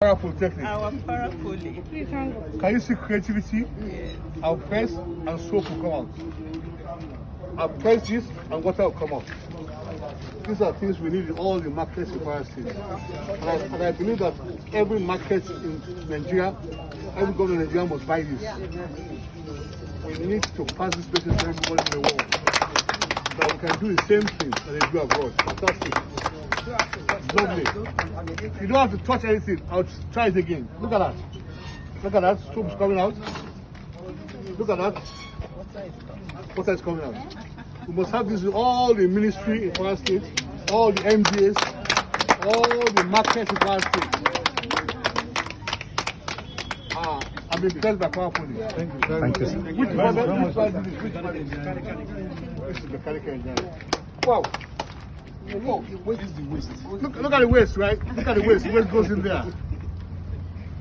Kwara Polytechnic. Our Kwara Poly. Can you see creativity? Yes. I'll press and soap will come out. I'll press this and water will come out. These are things we need in all the markets in Kwara State. And I believe that every market in Nigeria, every government in Nigeria must buy this. We need to pass this message to everybody in the world that we can do the same thing that they do abroad. Fantastic. Lovely. You don't have to touch anything. I'll try it again. Look at that. Look at that. Soap's coming out. Look at that. Water is coming out. We must have this in all the ministry in Kwara State, all the MDAs, all the markets in Kwara State. I've been blessed by Kwara Poly. Thank you. Thank you, sir. Which department is this? The mechanical engineering. Wow. Whoa. Waste is the waste. Look at the waste, right? Look at the waste. The waste goes in there.